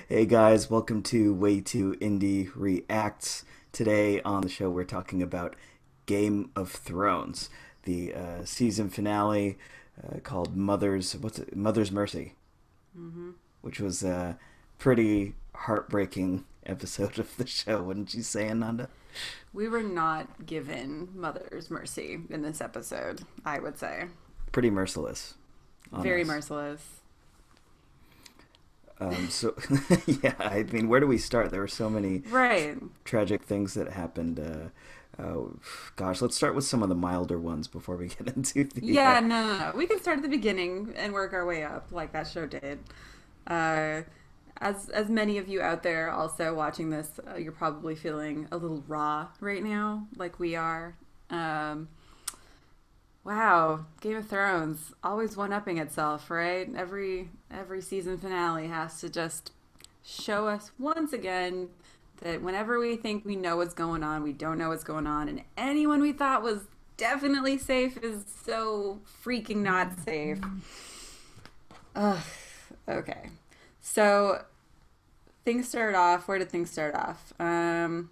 Hey guys, welcome to Way Too Indie Reacts. Today on the show, we're talking about Game of Thrones, the season finale called Mother's Mercy, Hmm. which was a pretty heartbreaking episode of the show, wouldn't you say, Ananda? We were not given Mother's Mercy in this episode, I would say. Pretty merciless on Very us. merciless. So, yeah, I mean, where do we start? There were so many Right. tragic things that happened. Gosh, let's start with some of the milder ones before we get into the. Yeah, no. We can start at the beginning and work our way up like that show did. Uh, as many of you out there also watching this, you're probably feeling a little raw right now, like we are. Um, wow, Game of Thrones always one-upping itself, right? Every season finale has to just show us once again that whenever we think we know what's going on, we don't know what's going on, and anyone we thought was definitely safe is so freaking not safe. Ugh. Okay. So things started off. Where did things start off? I'm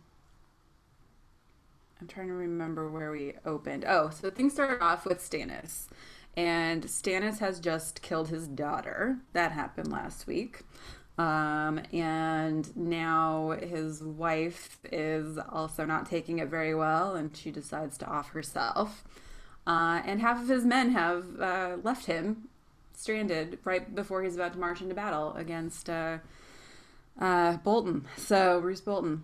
trying to remember where we opened. Oh, so things started off with Stannis. And Stannis has just killed his daughter. That happened last week. And now his wife is also not taking it very well, and she decides to off herself. And half of his men have left him stranded right before he's about to march into battle against Bolton. So, Roose Bolton.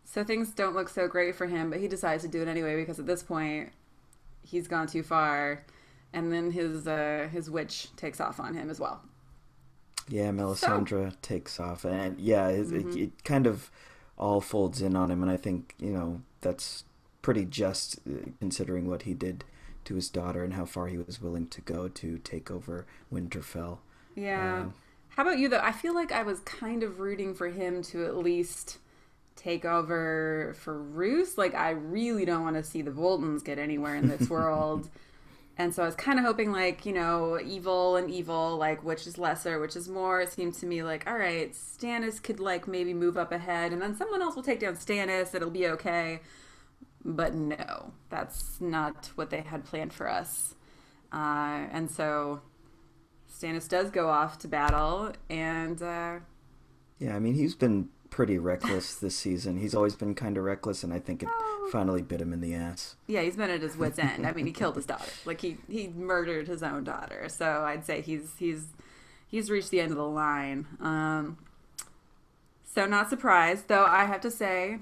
So things don't look so great for him, but he decides to do it anyway because at this point he's gone too far, and then his witch takes off on him as well. Yeah, So, Melisandre takes off, and yeah, hmm it kind of all folds in on him, and I think that's pretty just considering what he did to his daughter and how far he was willing to go to take over Winterfell. yeah. Uh, How about you though? I feel like I was kind of rooting for him to at least take over for Roose. Like I really don't want to see the Boltons get anywhere in this world. And so I was kind of hoping, like, evil and evil, like, which is lesser, which is more. It seemed to me like, all right, Stannis could, like, maybe move up ahead, and then someone else will take down Stannis. It'll be okay. But no, that's not what they had planned for us. And so Stannis does go off to battle, and, yeah, I mean he's been pretty reckless this season. He's always been kind of reckless, and I think it oh, finally bit him in the ass. yeah, he's been at his wit's end. I mean, he killed his daughter. Like, he murdered his own daughter. So I'd say he's reached the end of the line. So not surprised, though I have to say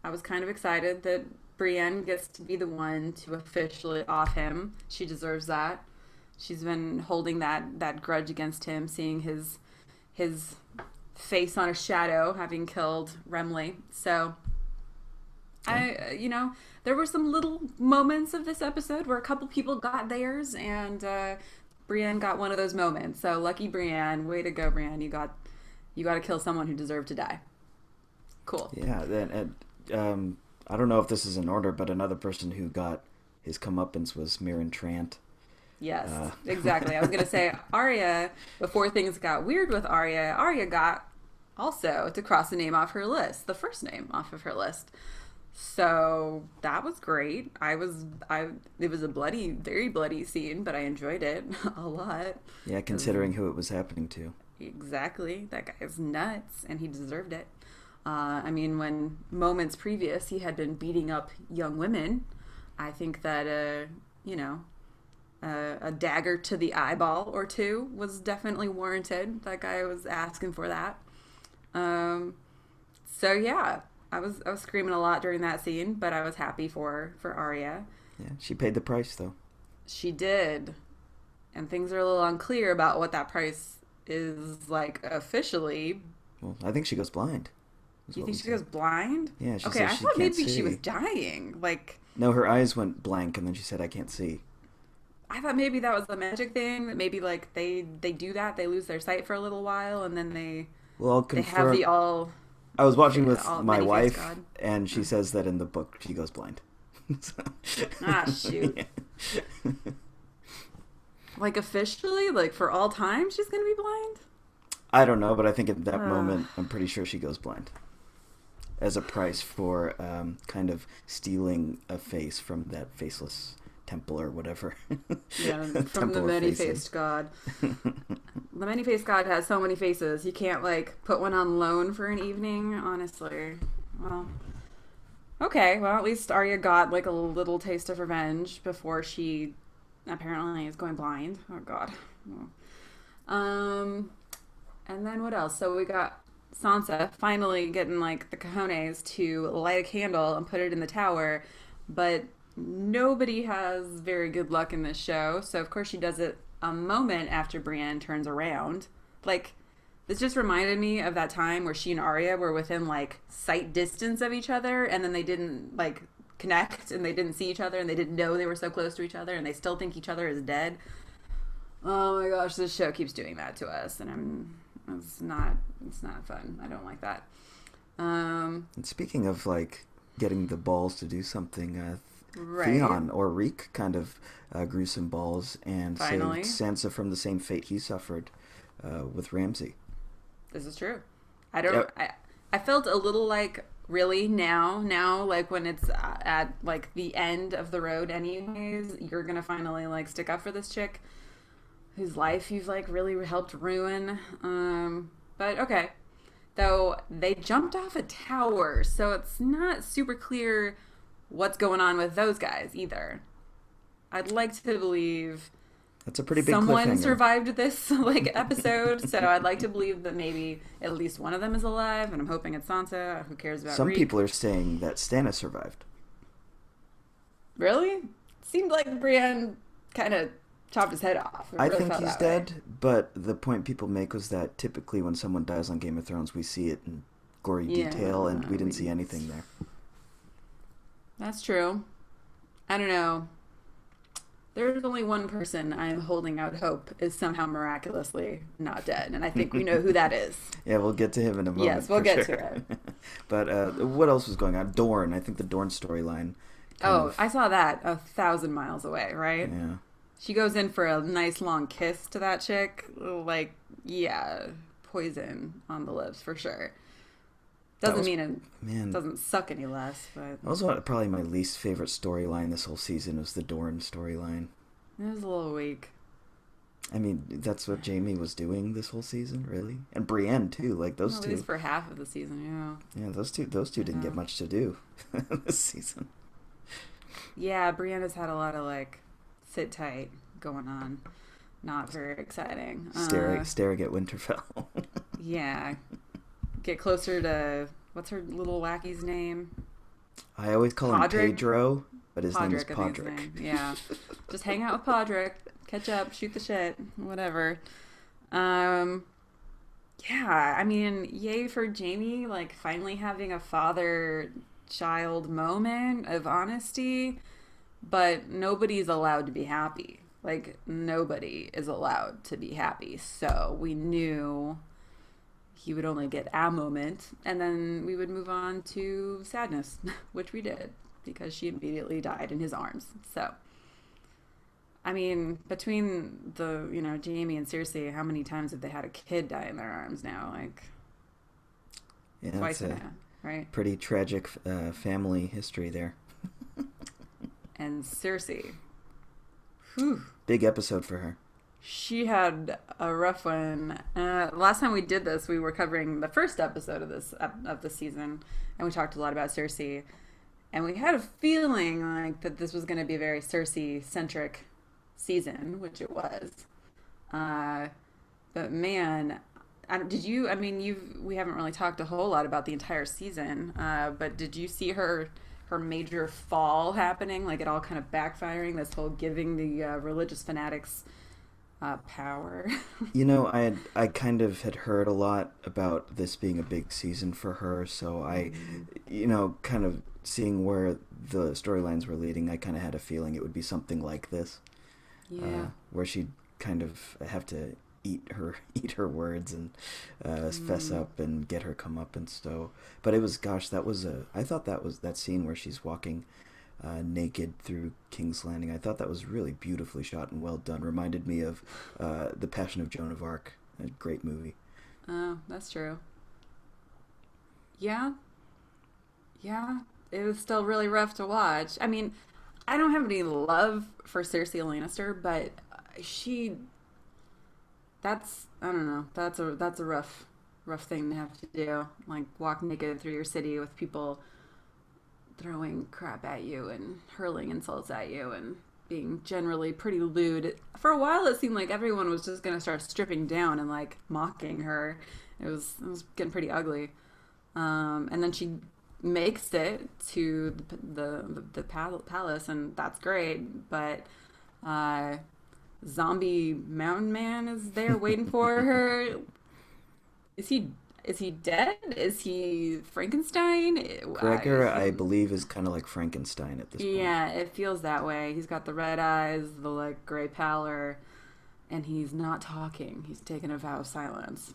I was kind of excited that Brienne gets to be the one to officially off him. She deserves that. She's been holding that grudge against him, seeing his face on a shadow, having killed Remley. So Yeah, there were some little moments of this episode where a couple people got theirs, and Brienne got one of those moments. So lucky Brienne, way to go, Brienne! You got to kill someone who deserved to die. Cool. yeah. And I don't know if this is in order, but another person who got his comeuppance was Mirren Trant. Yes, Uh, exactly. I was gonna say Arya before things got weird with Arya. Arya got also to cross the name off her list, the first name off of her list. So that was great. I it was a bloody, very bloody scene, but I enjoyed it a lot. yeah, It was considering who it was happening to. exactly that guy is nuts, and he deserved it. I mean, when moments previous he had been beating up young women, I think that a dagger to the eyeball or two was definitely warranted. That guy was asking for that. Um, so yeah, I was screaming a lot during that scene, but I was happy for Arya. Yeah, she paid the price though. She did, and things are a little unclear about what that price is like officially. Well, I think she goes blind. Is Do you what we think she said. goes blind? Yeah, she Okay, says I she thought can't maybe she was see. dying. Like No, her eyes went blank, and then she said, "I can't see." I thought maybe that was a magic thing. That maybe like they do that. They lose their sight for a little while, and then Well, I'll they have confirm. the I was watching with all my many faced wife, God. and she Mm. says that in the book she goes blind. So, Ah, shoot. yeah. Like officially, like for all time, she's gonna be blind. I don't know, but I think at that Uh, moment, I'm pretty sure she goes blind as a price for kind of stealing a face from that faceless temple or whatever. yeah, from the Temple of many-faced Faces. god. The many-faced god has so many faces. You can't like put one on loan for an evening, honestly. Well, okay. Well, at least Arya got like a little taste of revenge before she apparently is going blind. Oh God. Um, and then what else? So we got Sansa finally getting like the cojones to light a candle and put it in the tower, but nobody has very good luck in this show. So of course she does it a moment after Brienne turns around. Like this just reminded me of that time where she and Arya were within like sight distance of each other, and then they didn't like connect, and they didn't see each other, and they didn't know they were so close to each other, and they still think each other is dead. Oh my gosh, this show keeps doing that to us, and it's not fun. I don't like that. And speaking of like getting the balls to do something, Right. Theon or Reek kind of grew some balls and saved Finally, Sansa from the same fate he suffered with Ramsay. this is true. I don't. Yep. I felt a little like really now like when it's at like the end of the road. Anyways, you're gonna finally like stick up for this chick whose life you've like really helped ruin. But okay. Though they jumped off a tower, so it's not super clear what's going on with those guys either. I'd like to believe That's a pretty big someone cliffhanger. survived this like episode, so I'd like to believe that maybe at least one of them is alive, and I'm hoping it's Sansa. Who cares about Some Reek? people are saying that Stannis survived. Really? Seemed like Brienne kind of chopped his head off. It I really think felt he's that way. dead, but the point people make was that typically when someone dies on Game of Thrones, we see it in gory Yeah, detail, and we we didn't see didn't. anything there. That's true. I don't know. There's only one person I'm holding out hope is somehow miraculously not dead, and I think we know who that is. Yeah, we'll get to him in a moment Yes, we'll for get sure. to it. But what else was going on? Dorne. I think the Dorne storyline kind Oh, of I saw that 1,000 miles away, right? yeah. She goes in for a nice long kiss to that chick. Like, yeah, poison on the lips for sure. That Doesn't was mean it man. doesn't suck any less, but That was probably my least favorite storyline this whole season was the Dorne storyline. it was a little weak. I mean, that's what Jamie was doing this whole season, really, and Brienne too. Like those Well, at least two. for half of the season, Yeah, those two yeah. didn't get much to do this season. Yeah, Brianna's had a lot of like sit tight going on. Not very exciting. Staring at Winterfell. Yeah. Get closer to what's her little lackey's name? I always call him Podrick? Pedro, but his name is Podrick, I think his Podrick. name. Yeah. Just hang out with Podrick, catch up, shoot the shit, whatever. Um yeah, I mean, yay for Jamie like finally having a father child moment of honesty, but nobody's allowed to be happy. Like nobody is allowed to be happy. So we knew he would only get a moment, and then we would move on to sadness, which we did because she immediately died in his arms. So, I mean, between the Jamie and Cersei, how many times have they had a kid die in their arms now? Like Yeah, twice that's a now, right? pretty tragic family history there. And Cersei, whew, Big episode for her. she had a rough one. Last time we did this, we were covering the first episode of the season, and we talked a lot about Cersei. And we had a feeling like that this was going to be a very Cersei centric season, which it was. But man, did you? I mean, we haven't really talked a whole lot about the entire season. But did you see her major fall happening? Like it all kind of backfiring. This whole giving the religious fanatics power. I kind of had heard a lot about this being a big season for her, so kind of seeing where the storylines were leading, I kind of had a feeling it would be something like this, Yeah. where she'd kind of have to eat her words and fess up and get her comeuppance. So, but it was, gosh, I thought that was that scene where she's walking naked through King's Landing. I thought that was really beautifully shot and well done. Reminded me of The Passion of Joan of Arc, a great movie. Oh, that's true. Yeah, yeah. It was still really rough to watch. I mean, I don't have any love for Cersei Lannister, but she that's I don't know. That's a rough thing to have to do. Like walk naked through your city with people throwing crap at you and hurling insults at you and being generally pretty lewd. For a while it seemed like everyone was just going to start stripping down and like mocking her. It was getting pretty ugly. And then she makes it to the palace, and that's great. But zombie mountain man is there waiting for her. Is he dead? Is he Frankenstein? Gregor, I believe, is kind of like Frankenstein at this point. Yeah, it feels that way. He's got the red eyes, the like gray pallor, and he's not talking. He's taken a vow of silence.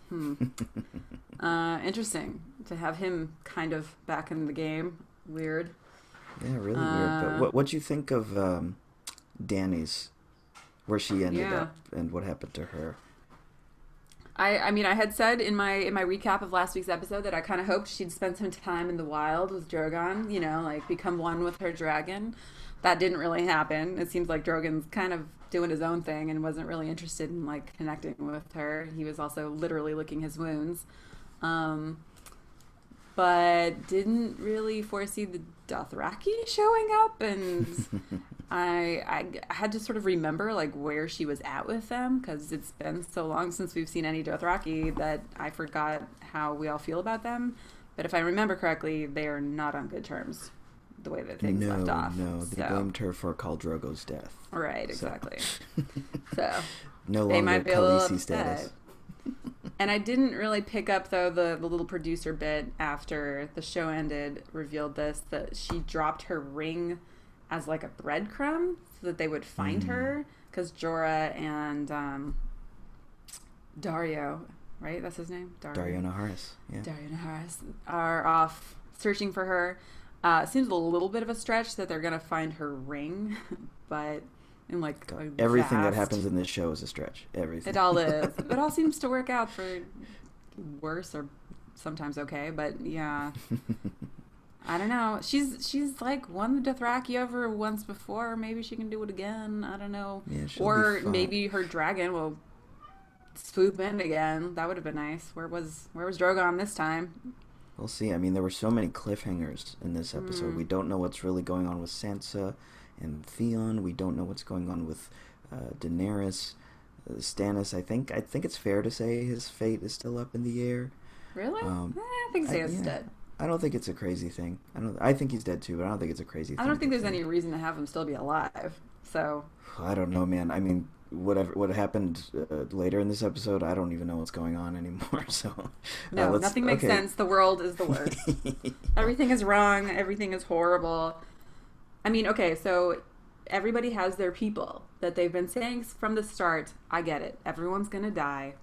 Interesting to have him kind of back in the game. Weird. Yeah, really weird. But what'd you think of Dany's, where she ended up, and what happened to her? I mean, I had said in my recap of last week's episode that I kind of hoped she'd spend some time in the wild with Drogon, you know, like become one with her dragon. That didn't really happen. It seems like Drogon's kind of doing his own thing and wasn't really interested in like connecting with her. He was also literally licking his wounds. But didn't really foresee the Dothraki showing up, and I had to sort of remember like where she was at with them, because it's been so long since we've seen any Dothraki that I forgot how we all feel about them. But if I remember correctly, they are not on good terms the way that things left off. No, they blamed her for Khal Drogo's death. Right, exactly. So no longer Khaleesi status. And I didn't really pick up, though, the little producer bit after the show ended revealed this, that she dropped her ring as like a breadcrumb so that they would find her, because Jorah and Dario, right? That's his name? Dario Naharis. Yeah. Dario Naharis are off searching for her. Seems a little bit of a stretch that they're going to find her ring, but... in like everything that happens in this show is a stretch. Everything. It all is. It all seems to work out for worse or sometimes okay, but yeah. I don't know. She's like won the Dothraki over once before. Maybe she can do it again. I don't know. Yeah, or maybe her dragon will swoop in again. That would have been nice. Where was Drogon this time? We'll see. I mean, there were so many cliffhangers in this episode. We don't know what's really going on with Sansa and Theon. We don't know what's going on with Daenerys, Stannis. I think it's fair to say his fate is still up in the air. Really? I think Stannis is dead. I don't think it's a crazy thing. I think he's dead too, but I don't think it's a crazy thing. I don't think there's any reason to have him still be alive. So I don't know, man. I mean, what happened later in this episode, I don't even know what's going on anymore. So no, nothing makes sense. The world is the worst. Everything is wrong. Everything is horrible. I mean, okay, so everybody has their people that they've been saying from the start. I get it. Everyone's going to die,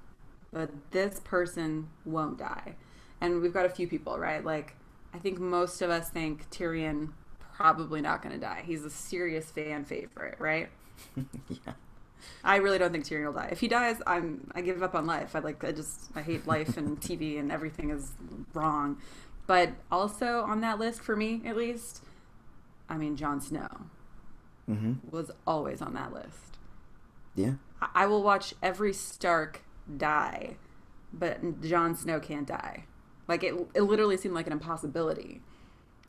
but this person won't die. And we've got a few people, right? Like, I think most of us think Tyrion probably not going to die. He's a serious fan favorite, right? Yeah. I really don't think Tyrion will die. If he dies, I give up on life. I hate life and TV and everything is wrong. But also on that list, for me at least, I mean, Jon Snow was always on that list. Yeah. I will watch every Stark die, but Jon Snow can't die. Like, it literally seemed like an impossibility.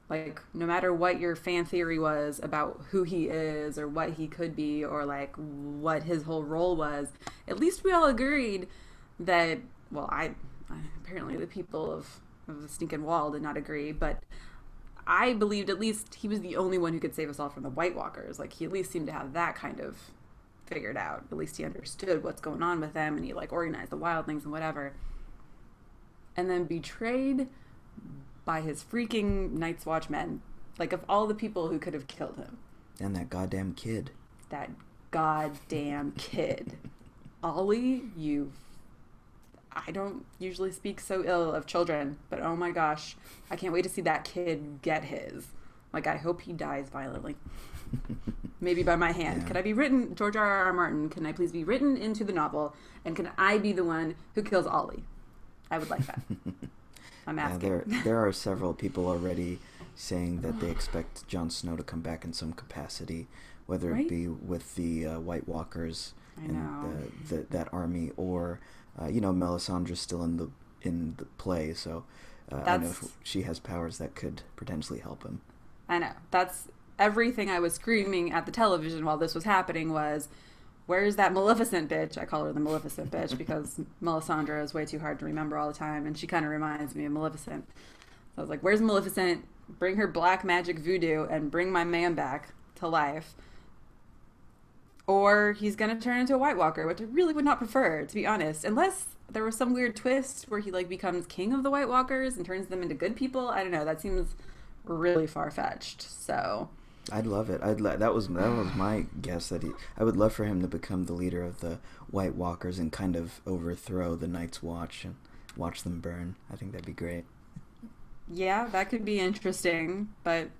Like, no matter what your fan theory was about who he is or what he could be or, like, what his whole role was, at least we all agreed that, well, apparently the people of the stinking wall did not agree, but I believed at least he was the only one who could save us all from the White Walkers. Like, he at least seemed to have that kind of figured out. At least he understood what's going on with them, and he, like, organized the wildlings and whatever. And then betrayed by his freaking Night's Watch men. Like, of all the people who could have killed him. And that goddamn kid. That goddamn kid. Ollie, I don't usually speak so ill of children, but oh my gosh, I can't wait to see that kid get his. Like, I hope he dies violently. Maybe by my hand. Yeah. Could I be written, George R.R. Martin, can I please be written into the novel, and can I be the one who kills Ollie? I would like that. I'm Yeah, asking. there are several people already saying that they expect Jon Snow to come back in some capacity, whether it Right? be with the White Walkers I and know. that army, or Melisandre's still in the play, so I know That's she has powers that could potentially help him. I know. That's everything I was screaming at the television while this was happening was, where's that Maleficent bitch? I call her the Maleficent bitch because Melisandre is way too hard to remember all the time, and she kind of reminds me of Maleficent. So I was like, where's Maleficent? Bring her black magic voodoo and bring my man back to life. Or he's going to turn into a White Walker, which I really would not prefer, to be honest. Unless there was some weird twist where he like becomes king of the White Walkers and turns them into good people. I don't know. That seems really far fetched. So I'd love it. That was my guess that I would love for him to become the leader of the White Walkers and kind of overthrow the Night's Watch and watch them burn. I think that'd be great. yeah, that could be interesting. But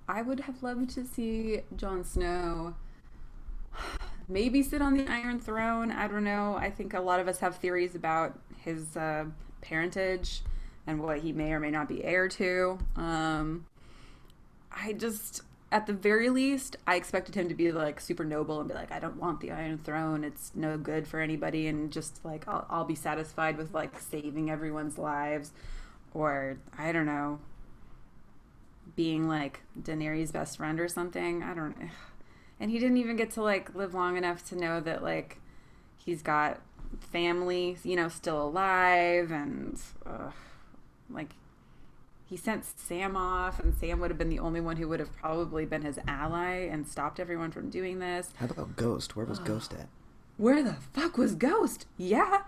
I would have loved to see Jon Snow maybe sit on the Iron Throne. I don't know. I think a lot of us have theories about his parentage and what he may or may not be heir to. I just, at the very least, I expected him to be like super noble and be like, I don't want the Iron Throne. It's no good for anybody. And just like, I'll be satisfied with like saving everyone's lives. Or, I don't know, being like Daenerys' best friend or something. I don't know. And he didn't even get to like live long enough to know that like he's got family, still alive, and like he sent Sam off, and Sam would have been the only one who would have probably been his ally and stopped everyone from doing this. How about Ghost? Where was Ghost at? Where the fuck was Ghost? Yeah,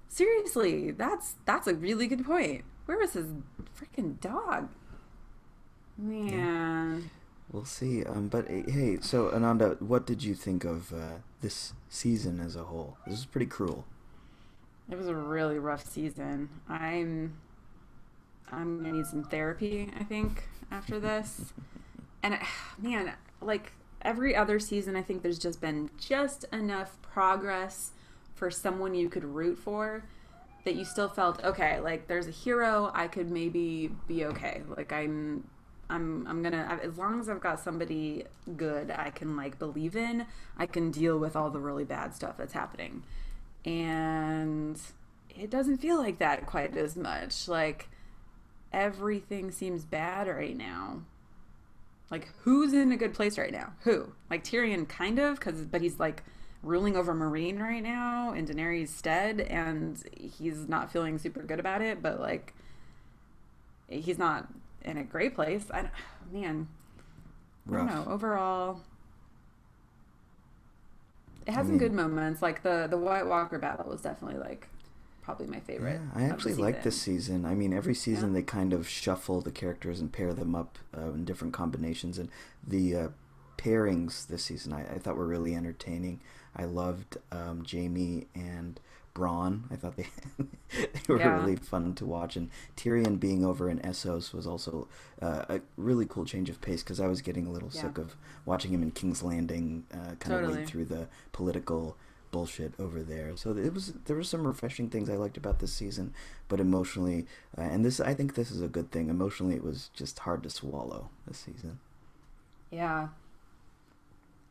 seriously, that's a really good point. Where was his freaking dog? Yeah, Man, we'll see. But hey, so Ananda, what did you think of this season as a whole? This is pretty cruel. it was a really rough season. I'm gonna need some therapy, I think, after this. And man, like every other season, I think there's just been just enough progress for someone you could root for that you still felt okay. Like there's a hero, I could maybe be okay. Like I'm gonna, as long as I've got somebody good I can like believe in, I can deal with all the really bad stuff that's happening. And it doesn't feel like that quite as much. Like everything seems bad right now. Like who's in a good place right now? Who? Like Tyrion, kind of, but he's like ruling over Marine right now in Daenerys' stead, and he's not feeling super good about it. But like he's not in a great place. Man, I don't know. Rough. Overall, it I had some good mean, moments. Like the White Walker battle was definitely like probably my yeah, favorite I of the actually like this season. season. I mean, every Yeah. season they kind of shuffle the characters and pair them up in different combinations, and the pairings this season I thought were really entertaining. I loved Jamie and Braun. I thought they they were Yeah. really fun to watch, and Tyrion being over in Essos was also a really cool change of pace because I was getting a little Yeah. sick of watching him in King's Landing, kind of wade Totally. through the political bullshit over there. So there were some refreshing things I liked about this season, but emotionally, and this I think this is a good thing. Emotionally, it was just hard to swallow this season. Yeah.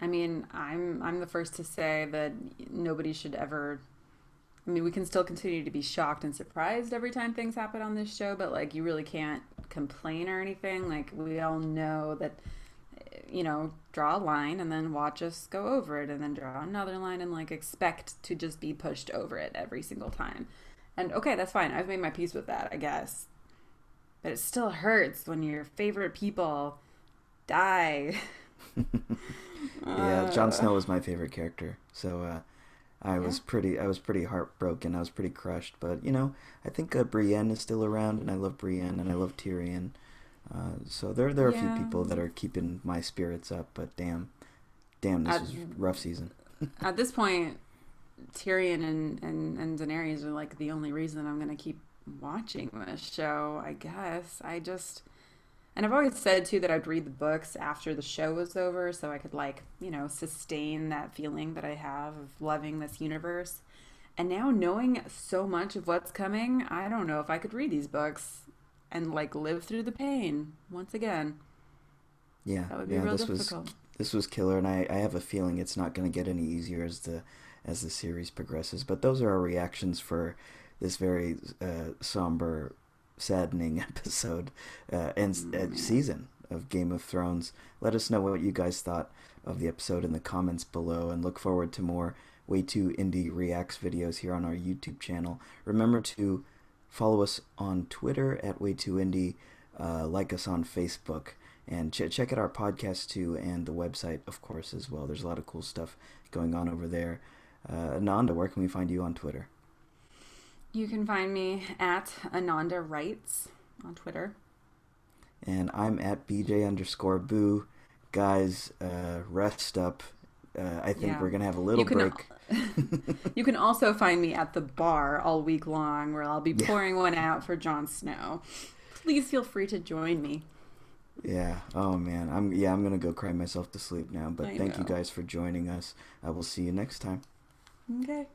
I mean, I'm the first to say that nobody should ever. I mean, we can still continue to be shocked and surprised every time things happen on this show, but like you really can't complain or anything. Like we all know that, draw a line and then watch us go over it, and then draw another line and like expect to just be pushed over it every single time. And okay, that's fine. I've made my peace with that, I guess. But it still hurts when your favorite people die. Yeah, Jon uh, Snow was my favorite character, so yeah. I was pretty heartbroken. I was pretty crushed, but I think Brienne is still around, and I love Brienne, and I love Tyrion. So there are a few Yeah. people that are keeping my spirits up, but damn, this At, was a rough season. at this point, Tyrion and Daenerys are like the only reason I'm gonna keep watching this show, I guess. And I've always said too that I'd read the books after the show was over so I could like, sustain that feeling that I have of loving this universe. And now knowing so much of what's coming, I don't know if I could read these books and like live through the pain once again. Yeah, That would be yeah, real difficult. this was killer, and I have a feeling it's not going to get any easier as the series progresses. But those are our reactions for this very somber, saddening episode and Man. season of Game of Thrones. Let us know what you guys thought of the episode in the comments below, and look forward to more Way Too Indie Reacts videos here on our YouTube channel. Remember to follow us on Twitter at Way Too Indie, like us on Facebook, and check out our podcast too, and the website, of course, as well. There's a lot of cool stuff going on over there. Ananda, where can we find you on Twitter? You can find me at Ananda Writes on Twitter. And I'm at BJ_Boo. Guys, rest up. I think Yeah. we're going to have a little You can break. you can also find me at the bar all week long where I'll be Yeah. pouring one out for Jon Snow. Please feel free to join me. Yeah. Oh man. I'm gonna go cry myself to sleep now. But I thank you know. guys for joining us. I will see you next time. Okay.